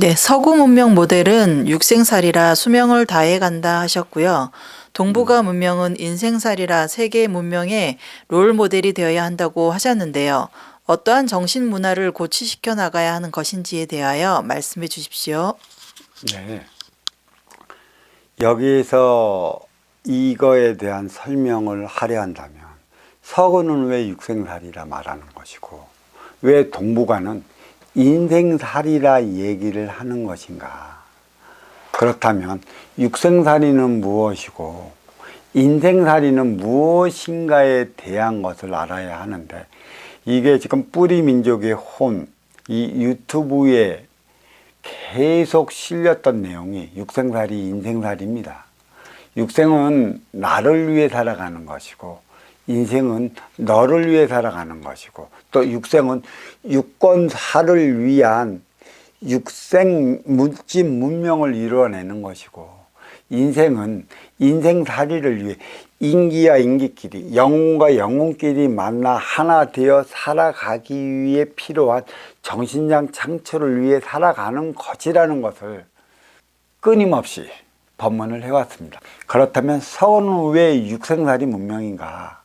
네, 서구 문명 모델은 육생살이라 수명을 다해 간다 하셨고요. 동북아 문명은 인생살이라 세계 문명의 롤 모델이 되어야 한다고 하셨는데요. 어떠한 정신 문화를 고취시켜 나가야 하는 것인지에 대하여 말씀해 주십시오. 네. 여기에서 이거에 대한 설명을 하려 한다면 서구는 왜 육생살이라 말하는 것이고 왜 동북아는 인생살이라 얘기를 하는 것인가? 그렇다면 육생살이는 무엇이고 인생살이는 무엇인가에 대한 것을 알아야 하는데, 이게 지금 뿌리민족의 혼, 이 유튜브에 계속 실렸던 내용이 육생살이, 인생살이입니다. 육생은 나를 위해 살아가는 것이고 인생은 너를 위해 살아가는 것이고, 또 육생은 유권사를 위한 육생 물질 문명을 이루어내는 것이고, 인생은 인생살이를 위해 인기와 인기끼리, 영혼과 영혼끼리 만나 하나 되어 살아가기 위해 필요한 정신장 창출을 위해 살아가는 것이라는 것을 끊임없이 법문을 해왔습니다. 그렇다면 서구는 왜 육생살이 문명인가?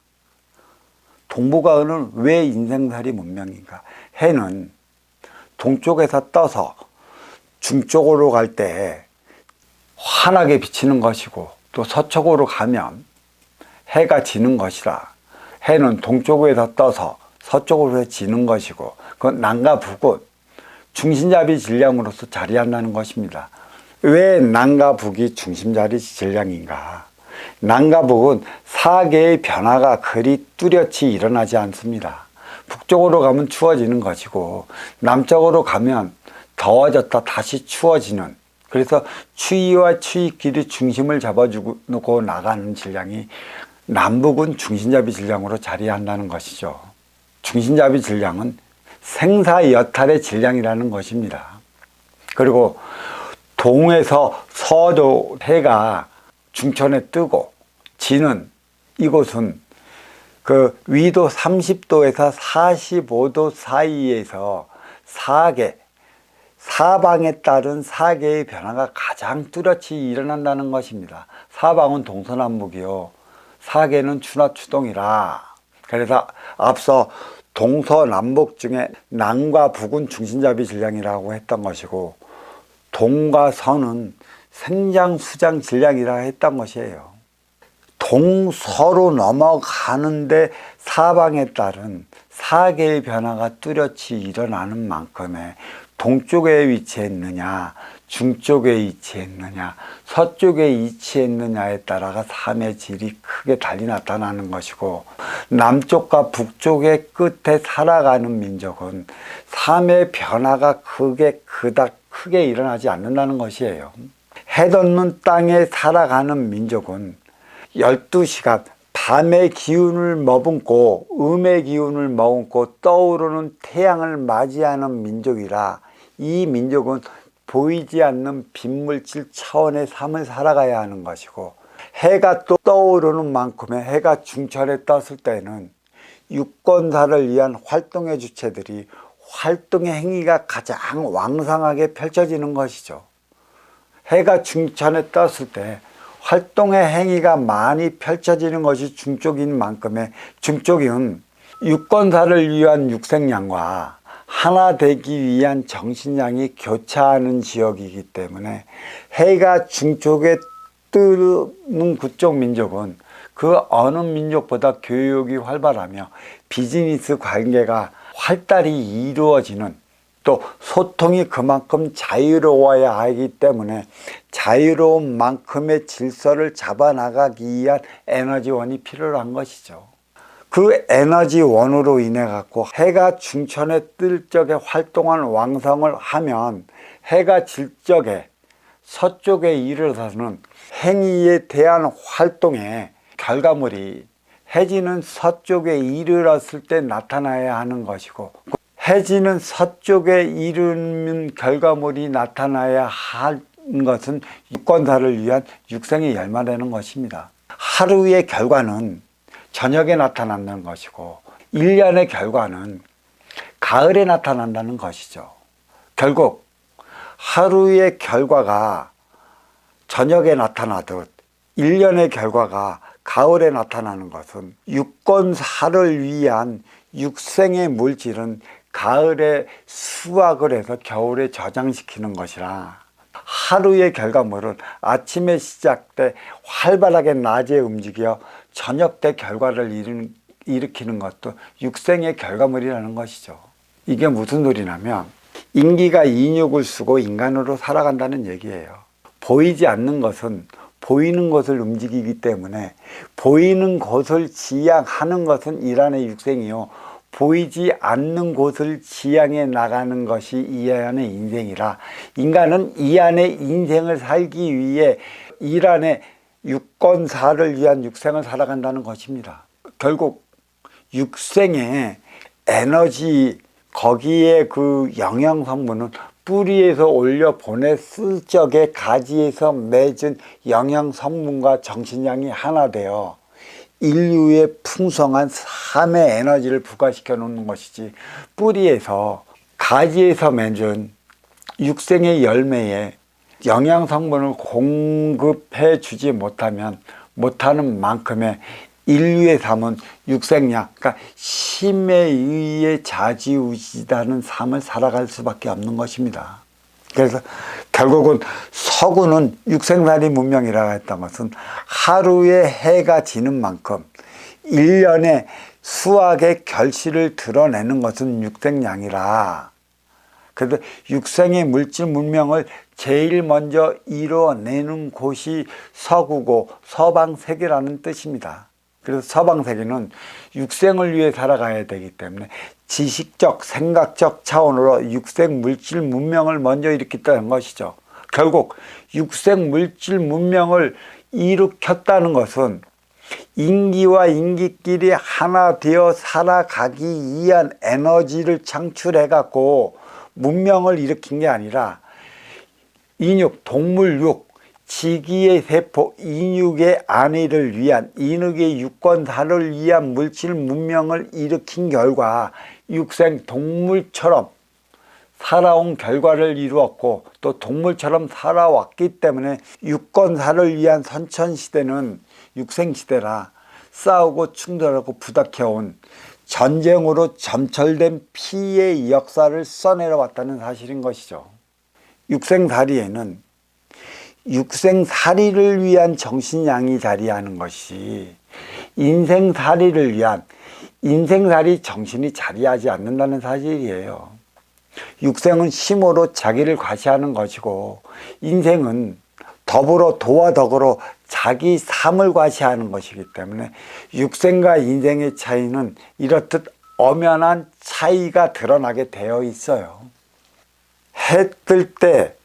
동북아는 왜 인생살이 문명인가? 해는 동쪽에서 떠서 중쪽으로 갈 때 환하게 비치는 것이고, 또 서쪽으로 가면 해가 지는 것이라, 해는 동쪽에서 떠서 서쪽으로 지는 것이고, 그건 남과 북은 중심잡이 질량으로서 자리한다는 것입니다. 왜 남과 북이 중심자리 질량인가? 남과 북은 사계의 변화가 그리 뚜렷이 일어나지 않습니다. 북쪽으로 가면 추워지는 것이고 남쪽으로 가면 더워졌다 다시 추워지는, 그래서 추위와 추위끼리 중심을 잡아주고 나가는 질량이 남북은 중심잡이 질량으로 자리한다는 것이죠. 중심잡이 질량은 생사여탈의 질량이라는 것입니다. 그리고 동에서 서도 해가 중천에 뜨고 지는 이곳은 그 위도 30도에서 45도 사이에서 사방에 따른 사계의 변화가 가장 뚜렷이 일어난다는 것입니다. 사방은 동서남북이요, 사계는 추나추동이라. 그래서 앞서 동서남북 중에 남과 북은 중심잡이 질량이라고 했던 것이고, 동과 서는 생장수장 질량이라 했던 것이에요. 동서로 넘어가는데 사방에 따른 사계의 변화가 뚜렷이 일어나는 만큼의 동쪽에 위치했느냐, 중쪽에 위치했느냐, 서쪽에 위치했느냐에 따라가 삶의 질이 크게 달리 나타나는 것이고, 남쪽과 북쪽의 끝에 살아가는 민족은 삶의 변화가 크게 일어나지 않는다는 것이에요. 해돋는 땅에 살아가는 민족은 12시간 밤의 기운을 머금고 음의 기운을 머금고 떠오르는 태양을 맞이하는 민족이라, 이 민족은 보이지 않는 빗물질 차원의 삶을 살아가야 하는 것이고, 해가 또 떠오르는 만큼의 해가 중천에 떴을 때는 유권사를 위한 활동의 주체들이 활동의 행위가 가장 왕성하게 펼쳐지는 것이죠. 해가 중천에 떴을 때 활동의 행위가 많이 펼쳐지는 것이 중쪽인 만큼의, 중쪽은 유권사를 위한 육생량과 하나 되기 위한 정신량이 교차하는 지역이기 때문에, 해가 중쪽에 뜨는 그쪽 민족은 그 어느 민족보다 교육이 활발하며 비즈니스 관계가 활달히 이루어지는, 또 소통이 그만큼 자유로워야 하기 때문에 자유로운 만큼의 질서를 잡아나가기 위한 에너지원이 필요한 것이죠. 그 에너지원으로 인해 갖고 해가 중천에 뜰 적에 활동한 왕성을 하면, 해가 질 적에 서쪽에 이르러서는 행위에 대한 활동의 결과물이 해지는 서쪽에 이르렀을 때 나타나야 하는 것이고, 해지는 서쪽에 이르는 결과물이 나타나야 할 것은 유권사를 위한 육생의 열마되는 것입니다. 하루의 결과는 저녁에 나타난다는 것이고 1년의 결과는 가을에 나타난다는 것이죠. 결국 하루의 결과가 저녁에 나타나듯 1년의 결과가 가을에 나타나는 것은 육건사를 위한 육생의 물질은 가을에 수확을 해서 겨울에 저장시키는 것이라, 하루의 결과물은 아침에 시작돼 활발하게 낮에 움직여 저녁 때 결과를 일으키는 것도 육생의 결과물이라는 것이죠. 이게 무슨 소리냐면 인기가 인육을 쓰고 인간으로 살아간다는 얘기예요. 보이지 않는 것은 보이는 것을 움직이기 때문에 보이는 것을 지향하는 것은 일안의 육생이요, 보이지 않는 곳을 지향해 나가는 것이 이 안의 인생이라, 인간은 이 안의 인생을 살기 위해 일안의 육건사를 위한 육생을 살아간다는 것입니다. 결국 육생의 에너지, 거기에 그 영양 성분은 뿌리에서 올려 보냈을 적에 가지에서 맺은 영양 성분과 정신량이 하나 되어 인류의 풍성한 삶의 에너지를 부과시켜 놓는 것이지, 뿌리에서 가지에서 맺은 육생의 열매에 영양 성분을 공급해 주지 못하는 만큼의 인류의 삶은 육생량, 그러니까 힘에 의해 좌지우지하는 삶을 살아갈 수밖에 없는 것입니다. 그래서 결국은 서구는 육생살이 문명이라고 했던 것은 하루에 해가 지는 만큼 1년의 수확의 결실을 드러내는 것은 육생량이라, 그래서 육생의 물질 문명을 제일 먼저 이루어내는 곳이 서구고 서방세계라는 뜻입니다. 그래서 서방세계는 육생을 위해 살아가야 되기 때문에 지식적, 생각적 차원으로 육생 물질 문명을 먼저 일으켰다는 것이죠. 결국 육생 물질 문명을 일으켰다는 것은 인기와 인기끼리 하나 되어 살아가기 위한 에너지를 창출해 갖고 문명을 일으킨 게 아니라 인육, 동물육, 지기의 세포, 인육의 안위를 위한, 인육의 육건사를 위한 물질 문명을 일으킨 결과 육생 동물처럼 살아온 결과를 이루었고, 또 동물처럼 살아왔기 때문에 육건사를 위한 선천시대는 육생시대라, 싸우고 충돌하고 부닥쳐온 전쟁으로 점철된 피의 역사를 써내려왔다는 사실인 것이죠. 육생살이에는 육생살이를 위한 정신량이 자리하는 것이 인생살이를 위한 인생살이 정신이 자리하지 않는다는 사실이에요. 육생은 힘으로 자기를 과시하는 것이고, 인생은 더불어 도와 덕으로 자기 삶을 과시하는 것이기 때문에 육생과 인생의 차이는 이렇듯 엄연한 차이가 드러나게 되어 있어요. 해 뜰 때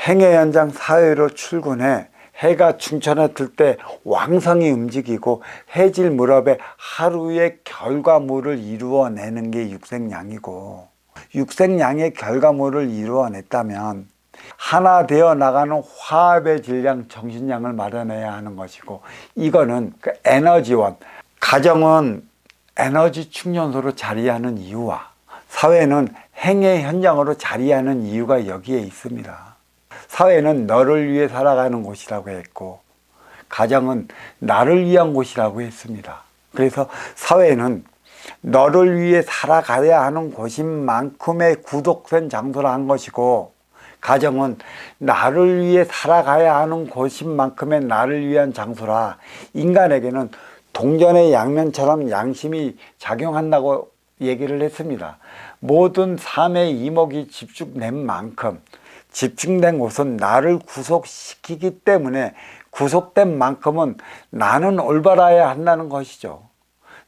행해 현장 사회로 출근해 해가 중천에 뜰 때 왕성히 움직이고 해질 무렵에 하루의 결과물을 이루어내는 게 육생량이고, 육생량의 결과물을 이루어냈다면 하나 되어 나가는 화합의 질량, 정신량을 마련해야 하는 것이고, 이거는 그 에너지원, 가정은 에너지 충전소로 자리하는 이유와 사회는 행의 현장으로 자리하는 이유가 여기에 있습니다. 사회는 너를 위해 살아가는 곳이라고 했고, 가정은 나를 위한 곳이라고 했습니다. 그래서 사회는 너를 위해 살아가야 하는 곳인 만큼의 구속된 장소로 한 것이고, 가정은 나를 위해 살아가야 하는 곳인 만큼의 나를 위한 장소라, 인간에게는 동전의 양면처럼 양심이 작용한다고 얘기를 했습니다. 모든 삶의 이목이 집중된 만큼, 집중된 곳은 나를 구속시키기 때문에 구속된 만큼은 나는 올바라야 한다는 것이죠.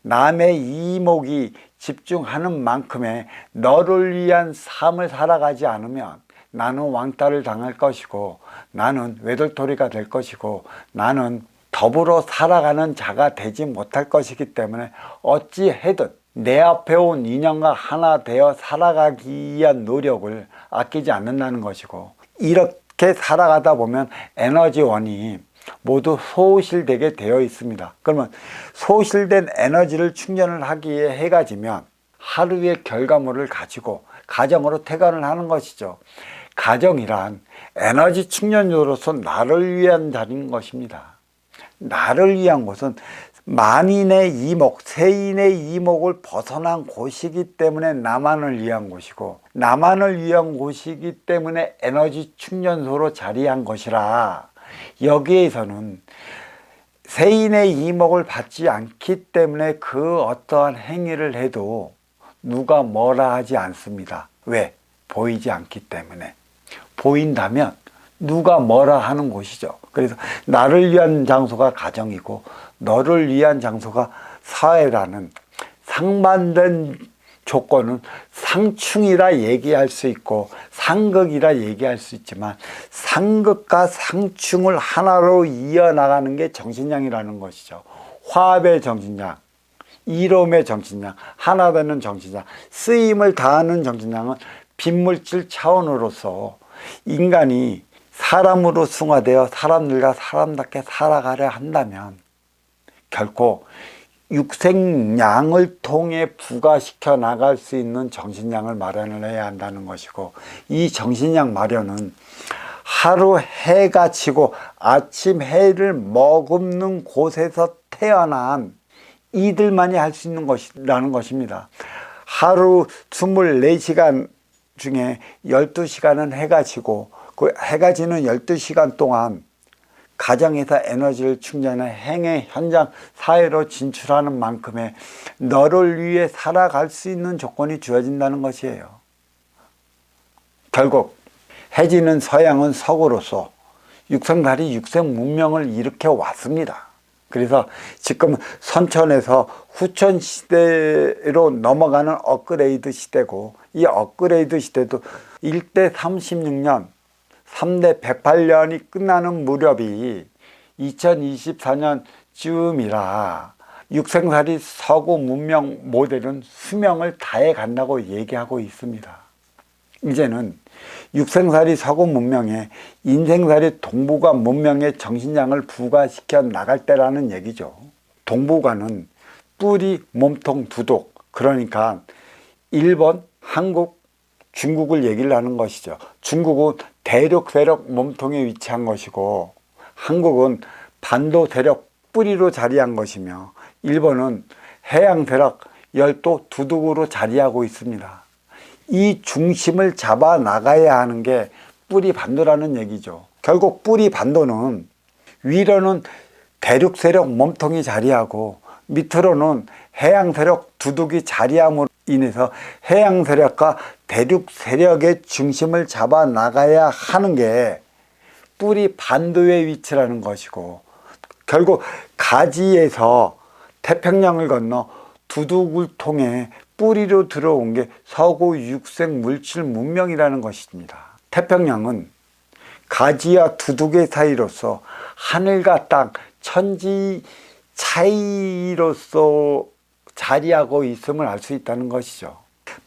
남의 이목이 집중하는 만큼의 너를 위한 삶을 살아가지 않으면 나는 왕따를 당할 것이고, 나는 외톨이가 될 것이고, 나는 더불어 살아가는 자가 되지 못할 것이기 때문에 어찌해든 내 앞에 온 인연과 하나 되어 살아가기 위한 노력을 아끼지 않는다는 것이고, 이렇게 살아가다 보면 에너지원이 모두 소실되게 되어 있습니다. 그러면 소실된 에너지를 충전을 하기에 해가 지면 하루의 결과물을 가지고 가정으로 퇴근을 하는 것이죠. 가정이란 에너지 충전소로서 나를 위한 자리인 것입니다. 나를 위한 곳은 만인의 이목, 세인의 이목을 벗어난 곳이기 때문에 나만을 위한 곳이고, 나만을 위한 곳이기 때문에 에너지 충전소로 자리한 것이라, 여기에서는 세인의 이목을 받지 않기 때문에 그 어떠한 행위를 해도 누가 뭐라 하지 않습니다. 왜? 보이지 않기 때문에. 보인다면 누가 뭐라 하는 곳이죠. 그래서 나를 위한 장소가 가정이고 너를 위한 장소가 사회라는 상반된 조건은 상충이라 얘기할 수 있고 상극이라 얘기할 수 있지만, 상극과 상충을 하나로 이어나가는 게 정신량이라는 것이죠. 화합의 정신량, 이로움의 정신량, 하나 되는 정신량, 쓰임을 다하는 정신량은 빈물질 차원으로서 인간이 사람으로 승화되어 사람들과 사람답게 살아가려 한다면 결코 육생량을 통해 부과시켜 나갈 수 있는 정신량을 마련을 해야 한다는 것이고, 이 정신량 마련은 하루 해가 지고 아침 해를 머금는 곳에서 태어난 이들만이 할 수 있는 것이라는 것입니다. 하루 24시간 중에 12시간은 해가 지고, 그 해가 지는 12시간 동안 가정에서 에너지를 충전해 행의 현장 사회로 진출하는 만큼의 너를 위해 살아갈 수 있는 조건이 주어진다는 것이에요. 결국 해지는 서양은 서구로서 육생살이 육생 문명을 일으켜 왔습니다. 그래서 지금 선천에서 후천 시대로 넘어가는 업그레이드 시대고, 이 업그레이드 시대도 1대 36년 3대 108년이 끝나는 무렵이 2024년쯤이라 육생살이 서구 문명 모델은 수명을 다해 간다고 얘기하고 있습니다. 이제는 육생살이 서구 문명에 인생살이 동북아 문명의 정신량을 부과시켜 나갈 때라는 얘기죠. 동북아는 뿌리, 몸통, 두독, 그러니까 일본, 한국, 중국을 얘기를 하는 것이죠. 중국은 대륙 세력 몸통에 위치한 것이고, 한국은 반도 세력 뿌리로 자리한 것이며, 일본은 해양 세력 열도 두둑으로 자리하고 있습니다. 이 중심을 잡아 나가야 하는 게 뿌리 반도라는 얘기죠. 결국 뿌리 반도는 위로는 대륙 세력 몸통이 자리하고 밑으로는 해양 세력 두둑이 자리함으로 인해서 해양 세력과 대륙 세력의 중심을 잡아 나가야 하는 게 뿌리 반도의 위치라는 것이고, 결국 가지에서 태평양을 건너 두둑을 통해 뿌리로 들어온 게 서구 육생 물질 문명이라는 것입니다. 태평양은 가지와 두둑의 사이로서 하늘과 땅, 천지 차이로서 자리하고 있음을 알 수 있다는 것이죠.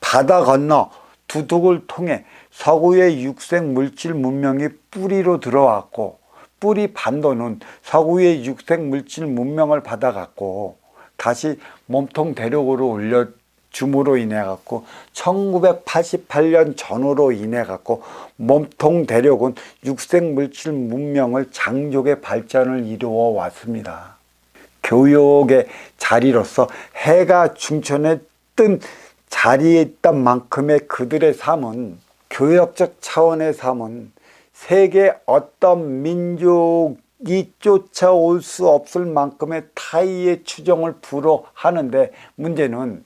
바다 건너 두둑을 통해 서구의 육생 물질 문명이 뿌리로 들어왔고, 뿌리 반도는 서구의 육생 물질 문명을 받아갔고 다시 몸통 대륙으로 올려줌으로 인해 갖고 1988년 전후로 인해 갖고 몸통 대륙은 육생 물질 문명을 장족의 발전을 이루어 왔습니다. 교육의 자리로서 해가 중천에 뜬 자리에 있던 만큼의 그들의 삶은, 교역적 차원의 삶은 세계 어떤 민족이 쫓아올 수 없을 만큼의 타의의 추종을 불허하는데, 문제는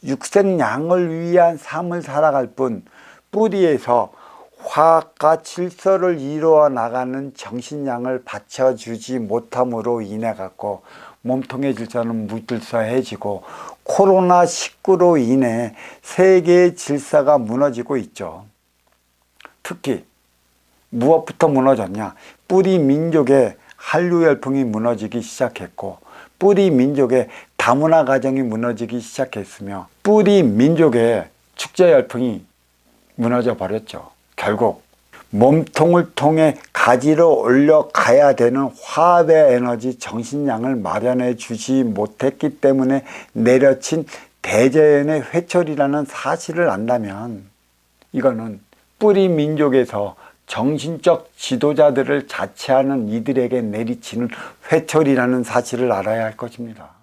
육생양을 위한 삶을 살아갈 뿐 뿌리에서 화학과 질서를 이루어 나가는 정신량을 받쳐주지 못함으로 인해 갖고 몸통의 질서는 무질서해지고 코로나19로 인해 세계의 질서가 무너지고 있죠. 특히 무엇부터 무너졌냐? 뿌리 민족의 한류 열풍이 무너지기 시작했고, 뿌리 민족의 다문화 가정이 무너지기 시작했으며, 뿌리 민족의 축제 열풍이 무너져 버렸죠. 결국 몸통을 통해 가지로 올려가야 되는 화합의 에너지 정신량을 마련해 주지 못했기 때문에 내려친 대자연의 회초리라는 사실을 안다면, 이거는 뿌리 민족에서 정신적 지도자들을 자처하는 이들에게 내리치는 회초리라는 사실을 알아야 할 것입니다.